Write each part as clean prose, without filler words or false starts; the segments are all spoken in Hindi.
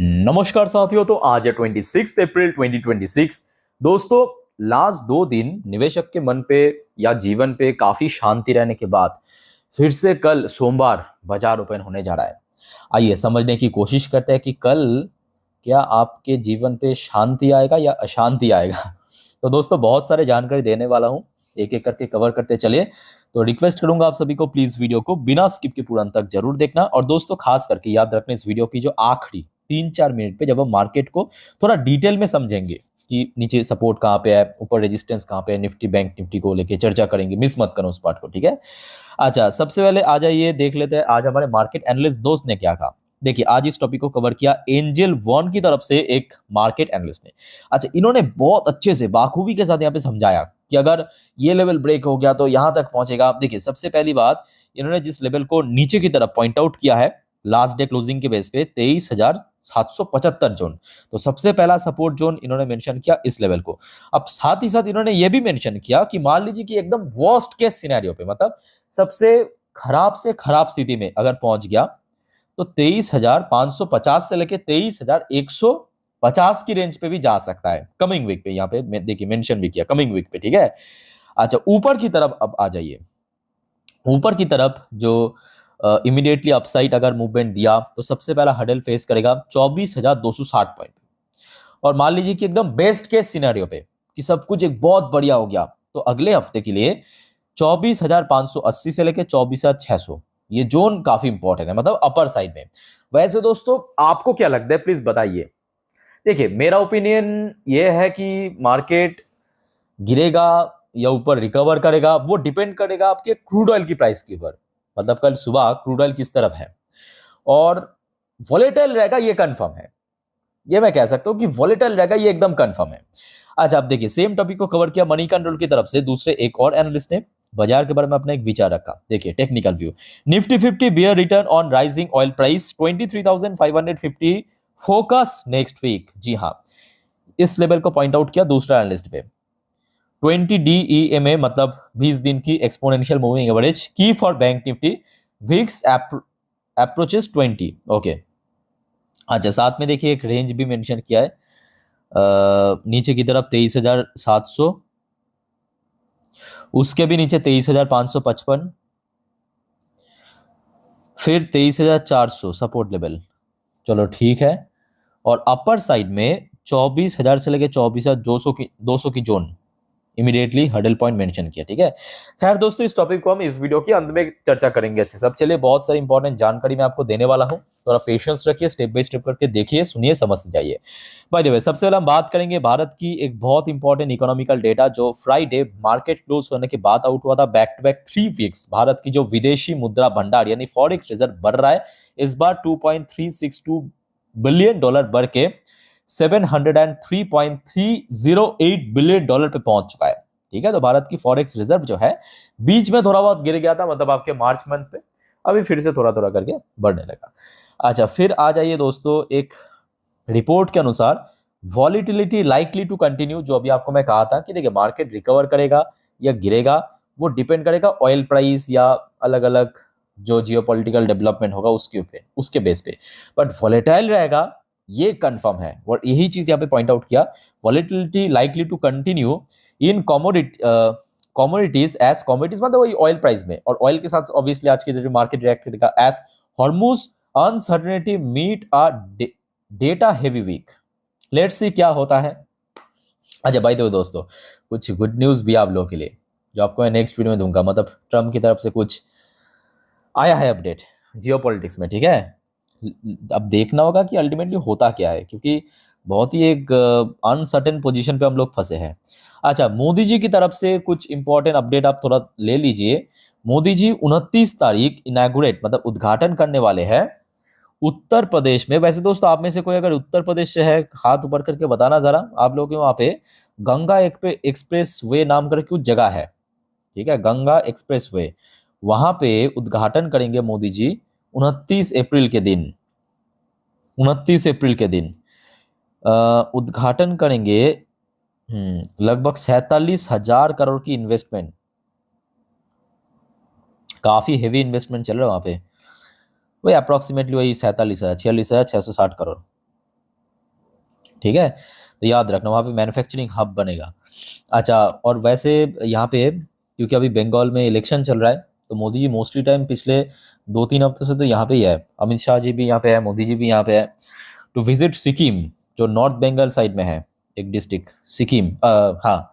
नमस्कार साथियों। तो आज है 26 अप्रैल 2026। दोस्तों, लास्ट 2 दिन निवेशक के मन पे या जीवन पे काफी शांति रहने के बाद फिर से कल सोमवार बाजार ओपन होने जा रहा है। आइए समझने की कोशिश करते हैं कि कल क्या आपके जीवन पे शांति आएगा या अशांति आएगा। तो दोस्तों, बहुत सारे जानकारी देने वाला हूँ, एक एक करके कवर करते चलिए। तो रिक्वेस्ट करूंगा आप सभी को, प्लीज वीडियो को बिना स्किप के पूरा अंत तक जरूर देखना। और दोस्तों, खास करके याद रखना इस वीडियो की जो आखिरी 3-4 मिनट पे, जब हम मार्केट को थोड़ा डिटेल में समझेंगे कि नीचे सपोर्ट कहाँ पे है, ऊपर रेजिस्टेंस कहाँ पे है, निफ्टी बैंक निफ्टी को लेके चर्चा करेंगे, मिस मत करो उस पार्ट को, ठीक है। अच्छा, सबसे पहले आ जाइए देख लेते हैं आज हमारे मार्केट एनालिस्ट दोस्त ने क्या कहा। देखिए, आज इस टॉपिक को कवर किया एंजल वन की तरफ से एक मार्केट एनालिस्ट ने। अच्छा, इन्होंने बहुत अच्छे से बाखूबी के साथ यहाँ पे समझाया कि अगर ये लेवल ब्रेक हो गया तो यहां तक पहुंचेगा। देखिए, सबसे पहली बात, इन्होंने जिस लेवल को नीचे की तरफ पॉइंट आउट किया है लास्ट डे क्लोजिंग के बेस पे 23,775 जोन, तो सबसे पहला सपोर्ट जोन इन्होंने मेंशन किया इस लेवल को। अब साथ ही साथ इन्होंने ये भी मेंशन किया कि मान लीजिए कि एकदम वर्स्ट केस सिनेरियो पे, मतलब सबसे खराब से खराब स्थिति में अगर पहुंच गया तो 23,550 से लेके 23,150 की रेंज पे भी जा सकता है कमिंग वीक पे। यहाँ पे देखिए मेंशन भी किया कमिंग वीक पे, ठीक है। अच्छा, ऊपर की तरफ अब आ जाइए। ऊपर की तरफ जो इमीडिएटली अपसाइड अगर मूवमेंट दिया तो सबसे पहला हडल फेस करेगा 24,260 पॉइंट। और मान लीजिए कि एकदम बेस्ट केस सिनेरियो पे कि सब कुछ एक बहुत बढ़िया हो गया, तो अगले हफ्ते के लिए 24,580 से लेके 24,600, ये जोन काफी इंपॉर्टेंट है, मतलब अपर साइड में। वैसे दोस्तों, आपको क्या लगता है, प्लीज बताइए। देखिए, मेरा ओपिनियन ये है कि मार्केट गिरेगा या ऊपर रिकवर करेगा, वो डिपेंड करेगा आपके क्रूड ऑयल की प्राइस के ऊपर। मतलब कल सुबह क्रूड ऑयल किस तरफ है, और वॉलेटाइल रहेगा ये कंफर्म है। ये मैं कह सकता हूं कि वॉलेटाइल रहेगा, ये एकदम कंफर्म है। अच्छा, आप देखिए, सेम टॉपिक को कवर किया मनी कंट्रोल की तरफ से दूसरे एक और एनालिस्ट ने बाजार के बारे में अपना एक विचार रखा। देखिए, technical view, Nifty 50 bear return on rising oil price 23,550 focus next week. जी हाँ, इस लेवल को पॉइंट आउट किया दूसरा एनालिस्ट पे। 20 DEMA मतलब 20 दिन की एक्सपोनेंशियल मूविंग एवरेज की for bank Nifty VIX approaches 20। Okay, अच्छा, साथ में देखिए एक रेंज भी मेंशन किया है नीचे की तरफ 23,700, उसके भी नीचे 23,555, फिर 23,400 सपोर्ट लेवल। चलो ठीक है। और अपर साइड में 24,000 से लेकर 24,200 की zone immediately hurdle point mention किया, ठीक है। खैर दोस्तों, इस टॉपिक को हम इस वीडियो के अंत में चर्चा करेंगे अच्छे से। अब चलिए, बहुत सारी इंपॉर्टेंट जानकारी मैं आपको देने वाला हूं, थोड़ा पेशेंस रखिए, स्टेप बाय स्टेप करके देखिए, सुनिए, समझते जाइए। बाय द वे, सबसे पहले हम बात करेंगे भारत की एक बहुत इंपॉर्टेंट इकोनॉमिकल डेटा जो फ्राइडे मार्केट क्लोज होने के बाद आउट हुआ था। Back to back 3 weeks Bharat की जो विदेशी मुद्रा भंडार यानी फॉरेक्स रिजर्व बढ़ रहा है। इस बार $2.362 बिलियन बढ़ के $703.308 बिलियन पे पहुंच चुका है, ठीक है। तो भारत की फॉरेक्स रिजर्व जो है बीच में थोड़ा बहुत गिर गया था, मतलब आपके मार्च मंथ पे, अभी फिर से थोड़ा थोड़ा करके बढ़ने लगा। अच्छा, फिर आ जाइए दोस्तों, एक रिपोर्ट के अनुसार वॉलिटिलिटी लाइकली टू कंटिन्यू, जो अभी आपको मैं कहा था कि देखिए मार्केट रिकवर करेगा या गिरेगा वो डिपेंड करेगा ऑयल प्राइस या अलग अलग जो जियोपॉलिटिकल डेवलपमेंट होगा उसके ऊपर, उसके बेस पे। बट वॉलेटाइल रहेगा ये कंफर्म है, और यही चीज यहाँ पे पॉइंट आउट किया। Volatility likely to continue in commodities as commodities मतलब वही ऑयल प्राइस में, और ऑयल के साथ ऑब्वियसली आज के मार्केट रिएक्ट करेगा as Hormuz uncertainty meet a data heavy week. Let's see क्या होता है। अच्छा, बाय द वे दोस्तों, कुछ गुड न्यूज भी आप लोगों के लिए जो आपको मैं नेक्स्ट वीडियो में दूंगा। मतलब ट्रम्प की तरफ से कुछ आया है अपडेट जियोपॉलिटिक्स में, ठीक है। अब देखना होगा कि अल्टीमेटली होता क्या है, क्योंकि बहुत ही एक अनसर्टेन पोजीशन पे हम लोग फंसे हैं। अच्छा, मोदी जी की तरफ से कुछ इंपॉर्टेंट अपडेट आप थोड़ा ले लीजिए। मोदी जी 29 तारीख इनॉग्रेट मतलब उद्घाटन करने वाले हैं उत्तर प्रदेश में। वैसे दोस्तों, आप में से कोई अगर उत्तर प्रदेश से है, हाथ ऊपर करके बताना जरा। आप लोगों के वहां पे गंगा एक्सप्रेस वे नाम करके कुछ जगह है, ठीक है, गंगा एक्सप्रेस वे, वहां पे उद्घाटन करेंगे मोदी जी 29 अप्रैल के दिन। 29 अप्रैल के दिन उद्घाटन करेंगे। लगभग 47,000 करोड़ की इन्वेस्टमेंट, काफी हेवी इन्वेस्टमेंट चल रहा है वहां पे। वही अप्रोक्सीमेटली वही 47,000 46,660 करोड़। ठीक है, तो याद रखना वहाँ पे मैन्युफैक्चरिंग हब बनेगा। अच्छा, और वैसे यहाँ पे क्योंकि अभी बंगाल में इलेक्शन चल रहा है, तो मोदी जी मोस्टली टाइम पिछले 2-3 हफ्ते से तो यहाँ पे ही है। अमित शाह जी भी यहाँ पे है, मोदी जी भी यहाँ पे है टू विजिट सिक्किम, जो नॉर्थ बंगाल साइड में है एक डिस्ट्रिक्ट सिक्किम। हाँ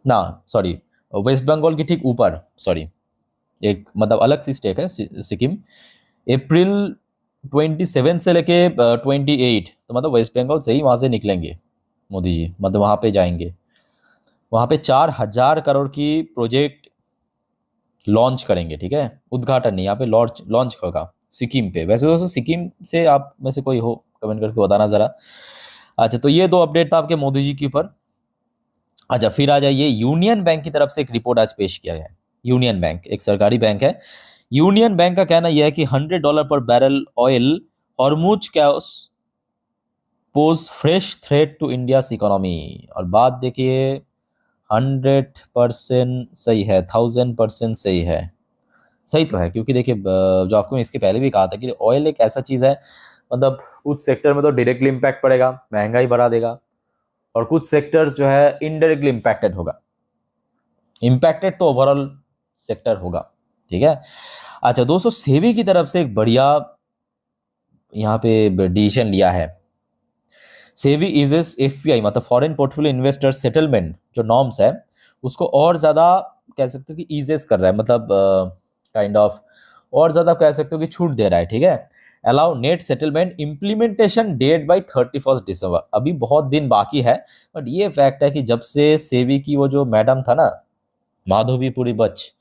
ना, सॉरी, वेस्ट बंगाल की ठीक ऊपर, सॉरी, एक मतलब अलग सी स्टेट है सिक्किम। अप्रैल 27 से लेके 28, तो मतलब वेस्ट बंगाल से ही वहाँ से निकलेंगे मोदी जी, मतलब वहाँ पे जाएंगे। वहाँ पे 4,000 करोड़ की प्रोजेक्ट लॉन्च करेंगे, ठीक है, उद्घाटन नहीं, यहाँ पे लॉन्च लॉन्च होगा सिक्किम पे। वैसे दोस्तों सिक्किम से आप में से कोई हो कमेंट करके बताना ज़रा। अच्छा, तो ये 2 अपडेट था आपके मोदी जी के ऊपर। अच्छा, फिर आ जाइए, यूनियन बैंक की तरफ से एक रिपोर्ट आज पेश किया है। यूनियन बैंक एक सरकारी बैंक है। यूनियन बैंक का कहना यह है कि $100 पर barrel oil Hormuz chaos pose fresh threat to India's economy. और बात देखिए, 100% सही है, 1000% सही है। सही तो है, क्योंकि देखिए जो आपको मैं इसके पहले भी कहा था कि ऑयल एक ऐसा चीज़ है, मतलब कुछ सेक्टर में तो डायरेक्टली इम्पैक्ट पड़ेगा, महंगाई बढ़ा देगा, और कुछ सेक्टर्स जो है इनडायरेक्टली इम्पैक्टेड होगा। इम्पैक्टेड तो ओवरऑल सेक्टर होगा, ठीक है। अच्छा दोस्तों, सेबी की तरफ से एक बढ़िया यहाँ पे डिसीजन लिया है। सेबी इजेस एफपीआई मतलब फॉरेन पोर्टफोलियो इन्वेस्टर सेटलमेंट जो नॉर्म्स है, उसको और ज़्यादा कह सकते हो कि ईजेस कर रहा है, मतलब काइंड ऑफ और ज़्यादा कह सकते हो कि छूट दे रहा है, ठीक है। Allow net settlement implementation date by 31 December. अभी बहुत दिन बाकी है, बट ये फैक्ट है कि जब से सेबी की वो जो मैडम था ना, माधवी पुरी बच,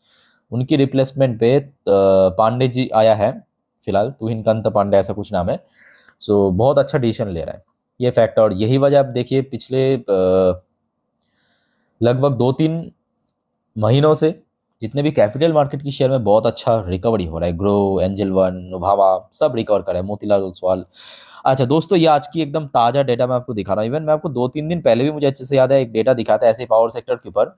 उनकी रिप्लेसमेंट पे पांडे जी आया है फिलहाल, तुहिन कांत पांडे ऐसा कुछ नाम है। सो बहुत अच्छा डिसीजन ले रहा है, ये फैक्ट। और यही वजह आप देखिए, पिछले लगभग 2-3 महीनों से जितने भी कैपिटल मार्केट की शेयर में बहुत अच्छा रिकवरी हो रहा है। ग्रो, एंजल वन, नुभावा सब रिकवर कर रहे हैं, मोतीलाल ओसवाल। अच्छा दोस्तों, ये आज की एकदम ताज़ा डेटा मैं आपको दिखा रहा हूँ। इवन मैं आपको 2-3 दिन पहले भी मुझे अच्छे से याद है एक डेटा दिखा था ऐसे पावर सेक्टर के ऊपर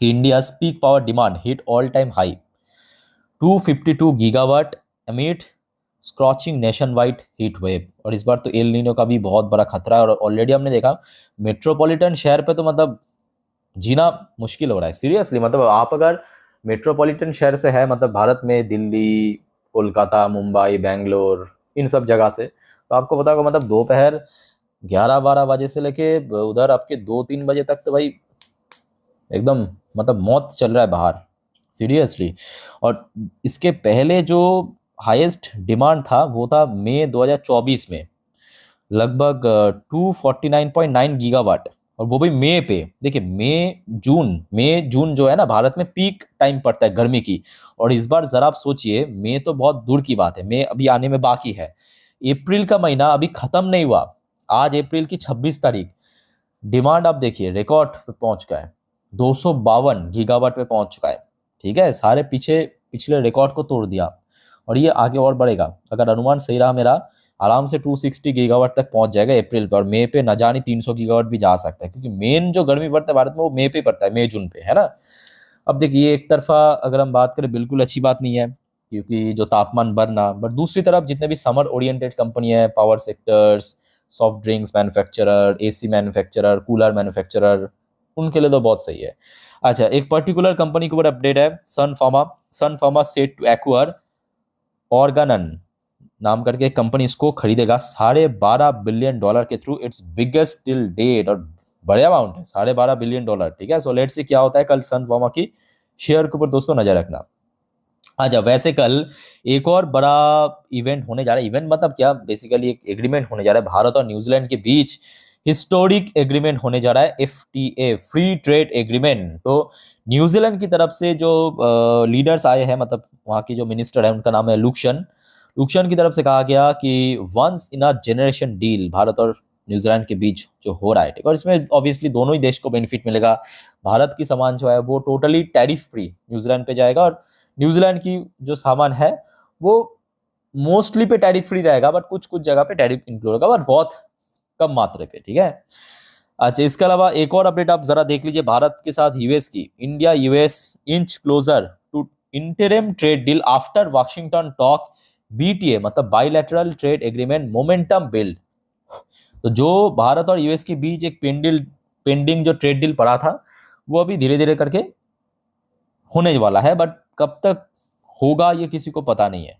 कि India peak power demand hit all time high 252 gigawatt amid scorching nation wide heat wave. और इस बार तो एल नीनो का भी बहुत बड़ा खतरा है, और ऑलरेडी हमने देखा मेट्रोपॉलिटन शहर पे तो मतलब जीना मुश्किल हो रहा है सीरियसली। मतलब आप अगर मेट्रोपॉलिटन शहर से है, मतलब भारत में दिल्ली, कोलकाता, मुंबई, बेंगलोर, इन सब जगह से, तो आपको पता होगा मतलब दोपहर 11-12 बजे से लेके उधर आपके 2-3 बजे तक तो भाई एकदम मतलब मौत चल रहा है बाहर सीरियसली। और इसके पहले जो हाईएस्ट डिमांड था वो था मई 2024 में, लगभग 249.9 गीगावाट, और वो भी मई पे। देखिए मई जून जो है ना, भारत में पीक टाइम पड़ता है गर्मी की। और इस बार जरा आप सोचिए, मई तो बहुत दूर की बात है, मई अभी आने में बाकी है, अप्रैल का महीना अभी खत्म नहीं हुआ, आज अप्रैल की 26 तारीख, डिमांड आप देखिए रिकॉर्ड पे पहुंच गया है, 252 गीगावाट पे पहुंच चुका है, ठीक है। सारे पीछे पिछले रिकॉर्ड को तोड़ दिया, और ये आगे और बढ़ेगा। अगर अनुमान सही रहा मेरा, आराम से 260 गीगावाट तक पहुंच जाएगा अप्रैल पे, और मई पे न जाने 300 गीगावाट भी जा सकता है, क्योंकि मेन जो गर्मी पड़ता है भारत में वो मई पे पड़ता है, मई जून पे, है ना। अब देखिए, एक तरफा अगर हम बात करें बिल्कुल अच्छी बात नहीं है, क्योंकि जो तापमान बढ़ना, बट दूसरी तरफ जितने भी समर ओरिएंटेड कंपनी है, power sectors, soft drinks manufacturer, AC manufacturer, cooler manufacturer, उनके लिए तो बहुत सही है। अच्छा, एक पर्टिकुलर कंपनी के ऊपर अपडेट है, Sun Pharma set to acquire Organon नाम करके एक कंपनी इसको खरीदेगा $12.5 बिलियन के through its biggest till date. और बड़े अमाउंट है, $12.5 बिलियन, ठीक है। सो लेट्स सी क्या होता है कल सन फार्मा की शेयर के ऊपर दोस्तों, नजर रखना। अच्छा, वैसे कल एक और बड़ा इवेंट होने जा रहा है। इवेंट मतलब क्या, बेसिकली एक एग्रीमेंट होने जा रहा है भारत और न्यूजीलैंड के बीच। हिस्टोरिक एग्रीमेंट होने जा रहा है, एफटीए, फ्री ट्रेड एग्रीमेंट। तो न्यूजीलैंड की तरफ से जो लीडर्स आए हैं, मतलब वहाँ की जो मिनिस्टर है उनका नाम है लुक्शन। लुक्शन की तरफ से कहा गया कि once in a generation deal Bharat और न्यूजीलैंड के बीच जो हो रहा है, ठीक है, और इसमें ऑब्वियसली दोनों ही देश को बेनिफिट मिलेगा। भारत की सामान जो है वो टोटली टैरिफ फ्री न्यूजीलैंड पे जाएगा, और न्यूजीलैंड की जो सामान है वो मोस्टली पे टैरिफ फ्री रहेगा, बट कुछ कुछ जगह पे टैरिफ इंक्लूड होगा, बट बहुत कम मात्रा पे, ठीक है। अच्छा, इसके अलावा एक और अपडेट आप जरा देख लीजिए, भारत के साथ यूएस की, India US inch closer to interim trade deal after Washington talk BTA मतलब bilateral trade agreement momentum build तो जो भारत और यूएस के बीच एक पेंडिंग जो ट्रेड डील पड़ा था वो अभी धीरे धीरे करके होने वाला है, बट कब तक होगा ये किसी को पता नहीं है,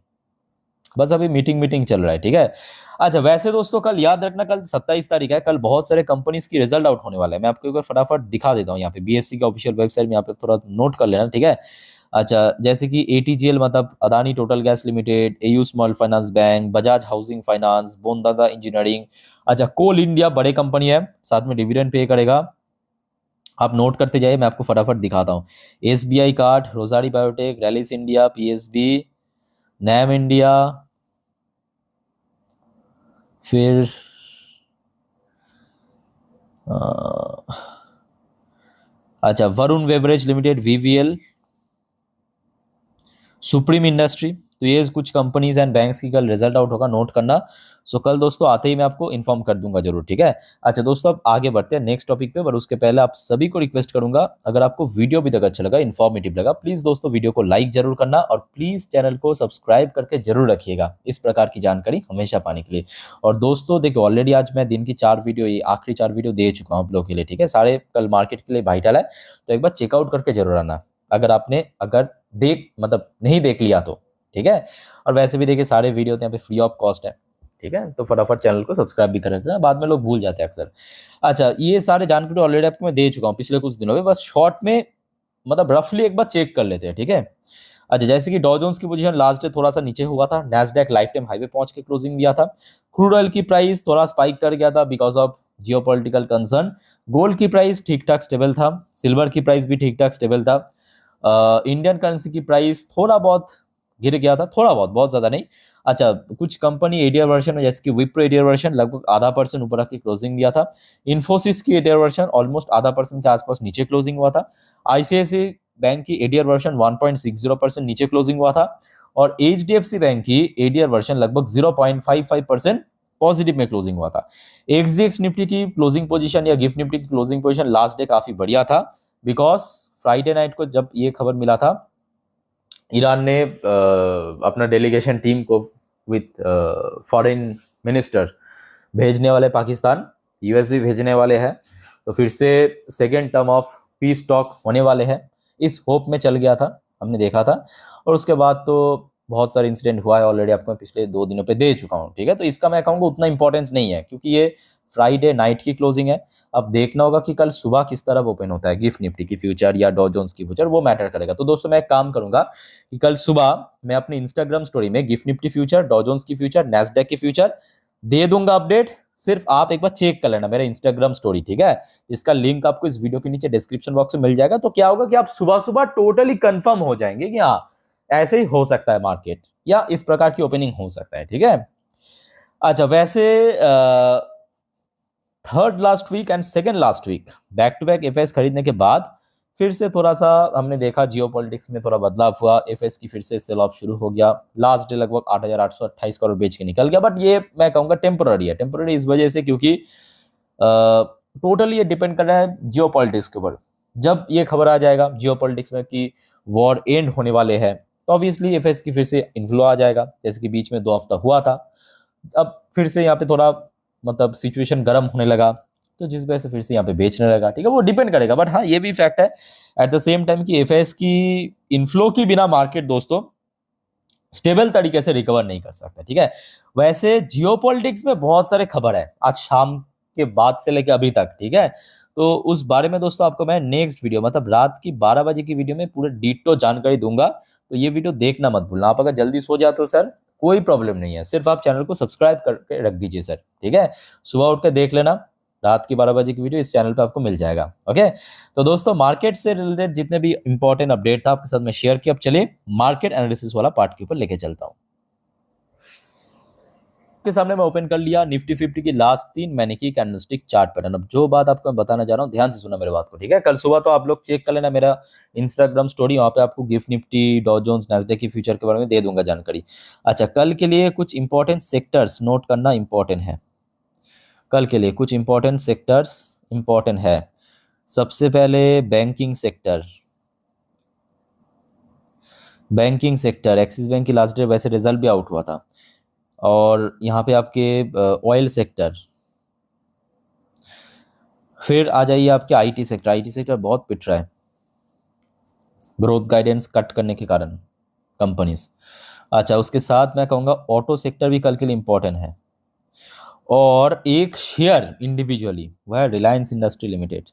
बस अभी मीटिंग चल रहा है, ठीक है। अच्छा, वैसे दोस्तों कल याद रखना, कल 27 तारीख है, कल बहुत सारे कंपनीज की रिजल्ट आउट होने वाला है। मैं आपको एक बार फटाफट दिखा देता हूँ यहाँ पे, बीएससी का ऑफिशियल वेबसाइट में, यहाँ पे थोड़ा नोट कर लेना, ठीक है। अच्छा, जैसे कि एटीजीएल मतलब Adani total gas limited, AU small finance bank, Bajaj housing finance, Bondada engineering. अच्छा, कोल इंडिया बड़े कंपनी है, साथ में डिविडेंड पे करेगा, आप नोट करते जाइए, मैं आपको फटाफट दिखाता हूँ। SBI card, Rossari biotech, Rallis India, PSB, NAM India, फिर अच्छा Varun beverage limited, VVL, supreme industry. तो ये कुछ कंपनीज एंड बैंक्स की कल रिजल्ट आउट होगा, नोट करना। सो कल दोस्तों आते ही मैं आपको इन्फॉर्म कर दूंगा जरूर, ठीक है। अच्छा दोस्तों, अब आगे बढ़ते हैं नेक्स्ट टॉपिक पे, पर उसके पहले आप सभी को रिक्वेस्ट करूंगा, अगर आपको वीडियो अभी तक अच्छा लगा, इन्फॉर्मेटिव लगा, प्लीज दोस्तों वीडियो को लाइक जरूर करना, और प्लीज चैनल को सब्सक्राइब करके जरूर रखिएगा इस प्रकार की जानकारी हमेशा पाने के लिए। और दोस्तों देखिए, ऑलरेडी आज मैं दिन की 4 वीडियो, ये आखिरी 4 वीडियो दे चुका हूँ आप लोगों के लिए, ठीक है। सारे कल मार्केट के लिए वाइटल है, तो एक बार चेकआउट करके जरूर आना, अगर नहीं देख लिया तो, ठीक है। और वैसे भी देखिए सारे वीडियो तो यहाँ पे फ्री ऑफ कॉस्ट है, ठीक है, तो फटाफट चैनल को सब्सक्राइब भी कर रखना, बाद में लोग भूल जाते हैं अक्सर। अच्छा, ये सारे जानकारी ऑलरेडी आपको मैं दे चुका हूँ पिछले कुछ दिनों में, बस शॉर्ट में रफली एक बार चेक कर लेते हैं, ठीक है। अच्छा, जैसे कि डॉ जोन्स की पोजीशन लास्ट डे थोड़ा सा नीचे हुआ था, नैस्डैक लाइफ टाइम हाई पे पहुंच के क्लोजिंग दिया था, क्रूड ऑयल की प्राइस थोड़ा स्पाइक कर गया था because of geopolitical concern, gold की प्राइस ठीक ठाक स्टेबल था, सिल्वर की प्राइस भी ठीक ठाक स्टेबल था, इंडियन करेंसी की प्राइस थोड़ा बहुत गिर गया था, थोड़ा बहुत, बहुत ज्यादा नहीं। अच्छा, कुछ कंपनी एडीआर वर्जन में, जैसे कि विप्रो एडीआर वर्जन लगभग ½ % ऊपर आके क्लोजिंग दिया था, इन्फोसिस की एडीआर वर्जन ऑलमोस्ट ½ % के आसपास नीचे क्लोजिंग हुआ था, आईसीआईसीआई बैंक की एडीआर वर्जन 1.60% नीचे क्लोजिंग हुआ था, और एचडीएफसी बैंक की एडीआर वर्जन लगभग 0.55% पॉजिटिव में क्लोजिंग हुआ था। एक्सजीएक्स निफ्टी की क्लोजिंग पोजीशन या गिफ्ट निफ्टी की क्लोजिंग पोजीशन लास्ट डे काफी बढ़िया था, बिकॉज फ्राइडे नाइट को जब ये खबर मिला था, ईरान ने अपना डेलीगेशन टीम को विथ फॉरेन मिनिस्टर भेजने वाले पाकिस्तान, यूएस भी भेजने वाले हैं, तो फिर से second term of peace talk होने वाले हैं, इस होप में चल गया था, हमने देखा था। और उसके बाद तो बहुत सारे इंसिडेंट हुआ है, ऑलरेडी आपको मैं पिछले 2 दिनों पे दे चुका हूँ, ठीक है। तो इसका मैं कहूँगा उतना इंपॉर्टेंस नहीं है, क्योंकि ये फ्राइडे नाइट की क्लोजिंग है। अब देखना होगा कि कल सुबह किस तरह ओपन होता है, गिफ्ट निफ्टी की फ्यूचर या डॉ जोन्स की फ्यूचर, वो मैटर करेगा। तो दोस्तों मैं एक काम करूंगा कि कल सुबह मैं अपनी इंस्टाग्राम स्टोरी में गिफ्ट निफ्टी फ्यूचर, डॉ जोन्स की फ्यूचर, नैस्डैक की फ्यूचर दे दूंगा अपडेट, सिर्फ आप एक बार चेक कर लेना मेरे इंस्टाग्राम स्टोरी, ठीक है। इसका लिंक आपको इस वीडियो के नीचे डिस्क्रिप्शन बॉक्स में मिल जाएगा। तो क्या होगा कि आप सुबह सुबह टोटली कंफर्म हो जाएंगे कि हाँ ऐसे ही हो सकता है मार्केट, या इस प्रकार की ओपनिंग हो सकता है, ठीक है। अच्छा, वैसे third last week and second last week back to back एफएस खरीदने के बाद फिर से थोड़ा सा हमने देखा जियोपॉलिटिक्स में थोड़ा बदलाव हुआ, एफएस की फिर से सेल ऑफ शुरू हो गया, लास्ट डे लगभग 8,828 करोड़ बेच के निकल गया, बट ये मैं कहूंगा टेम्पोररी है, टेम्पोररी इस वजह से क्योंकि टोटली ये डिपेंड कर रहा है जियोपॉलिटिक्स के ऊपर। जब ये खबर आ जाएगा जियोपॉलिटिक्स में कि वॉर एंड होने वाले हैं, तो ऑब्वियसली एफएस की फिर से इन्फ्लो आ जाएगा, जैसे कि बीच में 2 हफ्ता हुआ था, अब फिर से यहाँ पे थोड़ा सिचुएशन गर्म होने लगा, तो जिस वजह से फिर से यहाँ पे बेचने लगा, ठीक है, वो डिपेंड करेगा। बट हाँ, ये भी फैक्ट है एट द सेम टाइम कि एफएस की इन्फ्लो की बिना मार्केट दोस्तों स्टेबल तरीके से रिकवर नहीं कर सकता, ठीक है। वैसे जियोपॉलिटिक्स में बहुत सारे खबर है आज शाम के बाद से लेकर अभी तक, ठीक है। तो उस बारे में दोस्तों आपको मैं नेक्स्ट वीडियो रात की 12 बजे की वीडियो में पूरे डिटेल जानकारी दूंगा, तो ये वीडियो देखना मत भूलना। आप अगर जल्दी सो जाते हो सर, कोई प्रॉब्लम नहीं है, सिर्फ आप चैनल को सब्सक्राइब करके रख दीजिए सर, ठीक है। सुबह उठ कर देख लेना, रात की 12 बजे की वीडियो इस चैनल पे आपको मिल जाएगा, ओके। तो दोस्तों मार्केट से रिलेटेड जितने भी इंपॉर्टेंट अपडेट था आपके साथ में शेयर किया। अब चलिए मार्केट एनालिसिस वाला पार्ट के ऊपर लेके चलता हूं। के सामने मैं ओपन कर लिया निफ्टी 50 की लास्ट 3 महीने की कैंडलस्टिक चार्ट पैटर्न। अब जो बात आपको मैं बताना चाह रहा हूँ, ध्यान से सुना मेरे बात को, ठीक है। कल सुबह तो आप लोग चेक कर लेना मेरा इंस्टाग्राम स्टोरी, वहां पे आपको गिफ्ट निफ्टी, डॉ जोन्स, नैस्डैक की फ्यूचर के बारे में दे दूंगा जानकारी। अच्छा, कल के लिए कुछ इंपॉर्टेंट सेक्टर्स नोट करना इंपॉर्टेंट है, कल के लिए कुछ इंपॉर्टेंट सेक्टर्स इंपॉर्टेंट है। सबसे पहले banking sector, banking sector axis bank की लास्ट डे वैसे रिजल्ट भी आउट हुआ था, और यहाँ पे आपके ऑयल सेक्टर, फिर आ जाइए आपके आईटी सेक्टर। आईटी सेक्टर बहुत पिट रहा है ग्रोथ गाइडेंस कट करने के कारण कंपनीज। अच्छा, उसके साथ मैं कहूँगा ऑटो सेक्टर भी कल के लिए इंपॉर्टेंट है। और एक शेयर इंडिविजुअली वह है रिलायंस इंडस्ट्री लिमिटेड,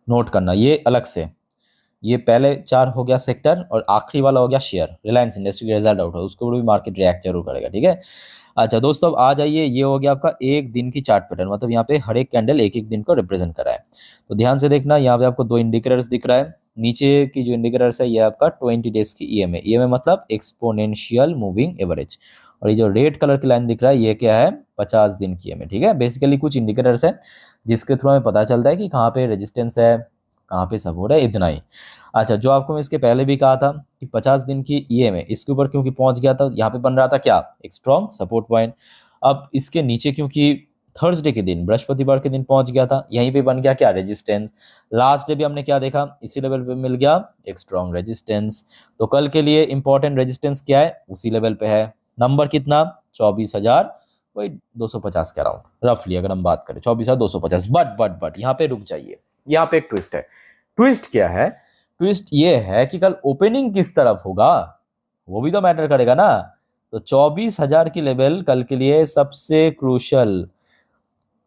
नोट करना ये अलग से। ये पहले 4 हो गया सेक्टर और आखिरी वाला हो गया शेयर, रिलायंस इंडस्ट्री का रिजल्ट आउट हो, उसको भी मार्केट रिएक्ट जरूर करेगा, ठीक है। अच्छा दोस्तों, अब आ जाइए, ये हो गया आपका एक दिन की चार्ट पैटर्न, मतलब यहाँ पे हर एक कैंडल एक एक दिन को रिप्रेजेंट कर रहा है। तो ध्यान से देखना, यहाँ पे आपको 2 इंडिकेटर्स दिख रहा है। नीचे की जो इंडिकेटर्स है ये आपका 20 डेज की ईएमए। ईएमए मतलब एक्सपोनेंशियल मूविंग एवरेज। और ये जो रेड कलर की लाइन दिख रहा है ये क्या है, 50 दिन की ईएमए, ठीक है। बेसिकली कुछ इंडिकेटर्स है जिसके थ्रू हमें पता चलता है कि कहाँ पे रेजिस्टेंस है, कहाँ पे सपोर्ट है, इतना ही। अच्छा, जो आपको मैं इसके पहले भी कहा था कि 50 दिन की ईएमए इसके ऊपर क्योंकि पहुंच गया था, यहाँ पे बन रहा था क्या, एक स्ट्रॉन्ग सपोर्ट पॉइंट। अब इसके नीचे क्योंकि थर्सडे के दिन, बृहस्पतिवार के दिन पहुंच गया था, यहीं पे बन गया क्या, रेजिस्टेंस। लास्ट डे भी हमने क्या देखा, इसी लेवल पे मिल गया एक स्ट्रॉन्ग रेजिस्टेंस। तो कल के लिए इंपॉर्टेंट रेजिस्टेंस क्या है, उसी लेवल पे है। नंबर कितना, 24,000 वही 250 के अराउंड रफली, अगर हम बात करें 24,250। बट यहाँ पे रुक जाइए, यहाँ पे एक ट्विस्ट है। ट्विस्ट क्या है, ट्विस्ट ये है कि कल ओपनिंग किस तरफ होगा वो भी तो मैटर करेगा ना। तो 24,000 की लेवल कल के लिए सबसे क्रूशल।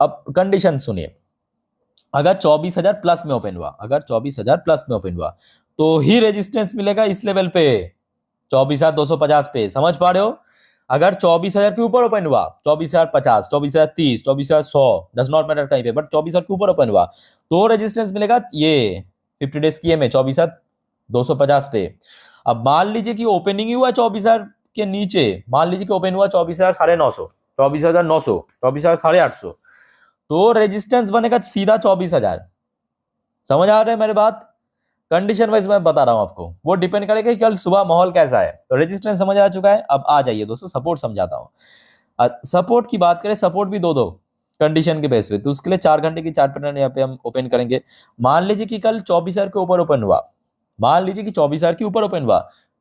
अब कंडीशन सुनिए, अगर 24,000 प्लस में ओपन हुआ, अगर 24,000 प्लस में ओपन हुआ तो ही रेजिस्टेंस मिलेगा इस लेवल पे 24,250 पे, समझ पा रहे हो। अगर 24,000 के ऊपर ओपन हुआ, 24,050, 24,030, 24,100, डज नॉट मैटर कहीं पे, बट 24,000 के ऊपर ओपन हुआ तो रेजिस्टेंस मिलेगा ये 50 डेज की में 24,250 पे। अब मान लीजिए कि ओपनिंग ही हुआ 24,000 के नीचे, मान लीजिए कि ओपन हुआ 24,950, 24,900, 24,850, तो रेजिस्टेंस बनेगा सीधा 24,000। समझ आ रहा है मेरी बात। कंडीशन वाइज मैं बता रहा हूं आपको, वो डिपेंड करेगा कि कल सुबह माहौल कैसा है। तो रेजिस्टेंस समझ आ चुका है, अब आ जाइए दोस्तों सपोर्ट समझाता हूं। सपोर्ट की बात करें, सपोर्ट भी दो कंडीशन के बेस पे, तो उसके लिए 4 घंटे की चार्ट पैटर्न यहाँ पे हम ओपन करेंगे। मान लीजिए कि कल 24,000 के ऊपर ओपन हुआ, मान लीजिए कि 24,000 के ऊपर ओपन हुआ,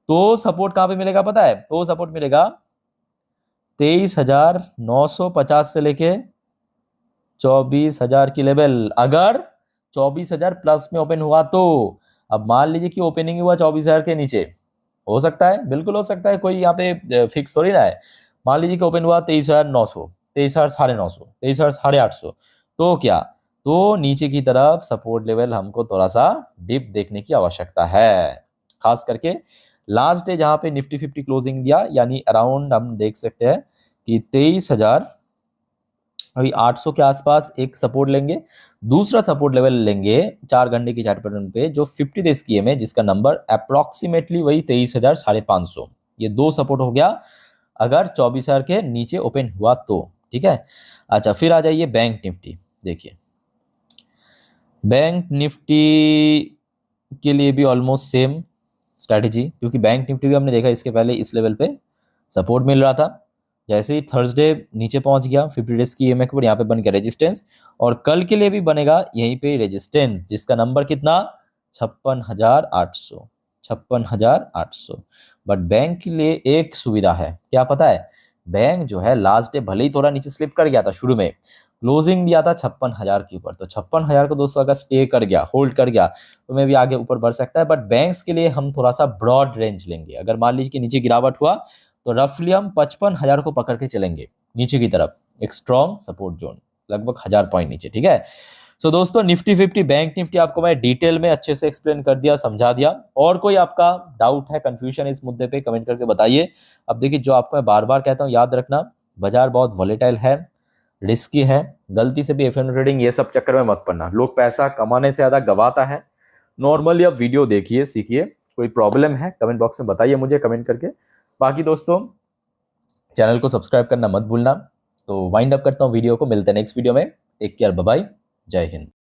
तो सपोर्ट कहां पे मिलेगा पता है, तो सपोर्ट मिलेगा 23,950 से लेके 24,000 की लेवल, अगर 24,000 प्लस में ओपन हुआ तो। अब मान लीजिए कि ओपनिंग हुआ 24,000 के नीचे, हो सकता है, बिल्कुल हो सकता है, कोई यहाँ पे फिक्स थोड़ी ना है। मान लीजिए कि ओपन हुआ 23,900, 23,950, 23,850, तो क्या, तो नीचे की तरफ सपोर्ट लेवल हमको थोड़ा सा डिप देखने की आवश्यकता है। खास करके लास्ट डे जहां पे निफ्टी 50 क्लोजिंग दिया, यानी अराउंड हम देख सकते हैं कि 23,000 अभी 800 के आसपास एक सपोर्ट लेंगे। दूसरा सपोर्ट लेवल लेंगे 4 घंटे की चार्ट पैटर्न पे जो 50 डेज की है, जिसका नंबर अप्रोक्सीमेटली वही 23,500। ये 2 सपोर्ट हो गया अगर 24,000 के नीचे ओपन हुआ तो, ठीक है। अच्छा, फिर आ जाइए बैंक निफ्टी। देखिए बैंक निफ्टी के लिए भी ऑलमोस्ट सेम स्ट्रैटेजी, क्योंकि बैंक निफ्टी भी हमने देखा इसके पहले इस लेवल पे सपोर्ट मिल रहा था। जैसे ही थर्सडे नीचे पहुंच गया 50 डेज की ईएमए के ऊपर, यहाँ पे बन गया रेजिस्टेंस, और कल के लिए भी बनेगा यहीं पे रेजिस्टेंस, जिसका नंबर कितना, 56,800, 56,800। बट बैंक के लिए एक सुविधा है, क्या पता है, बैंक जो है लास्ट डे भले ही थोड़ा नीचे स्लिप कर गया था, शुरू में क्लोजिंग दिया था 56,000 के ऊपर, तो 56,000 को दोस्तों अगर स्टे कर गया, होल्ड कर गया, तो मैं भी आगे ऊपर बढ़ सकता है। बट बैंक्स के लिए हम थोड़ा सा ब्रॉड रेंज लेंगे। अगर मान लीजिए कि नीचे गिरावट हुआ तो रफली हम 55,000 को पकड़ के चलेंगे नीचे की तरफ, एक स्ट्रॉन्ग सपोर्ट जोन, लगभग 1,000 पॉइंट नीचे, ठीक है। सो दोस्तों निफ्टी 50 बैंक निफ्टी आपको मैं डिटेल में अच्छे से एक्सप्लेन कर दिया, समझा दिया। और कोई आपका डाउट है, कंफ्यूजन है इस मुद्दे पे, कमेंट करके बताइए। अब देखिए, जो आपको मैं बार बार कहता हूँ, याद रखना, बाजार बहुत वॉलेटाइल है, रिस्की है, गलती से भी एफएनओ ट्रेडिंग ये सब चक्कर में मत पड़ना। लोग पैसा कमाने से ज्यादा गवाता है। नॉर्मली अब वीडियो देखिए, सीखिए। कोई प्रॉब्लम है कमेंट बॉक्स में बताइए मुझे कमेंट करके। बाकी दोस्तों चैनल को सब्सक्राइब करना मत भूलना। तो वाइंड अप करता हूँ वीडियो को, मिलते हैं नेक्स्ट वीडियो में। टेक केयर, बाय बाय, जय हिंद।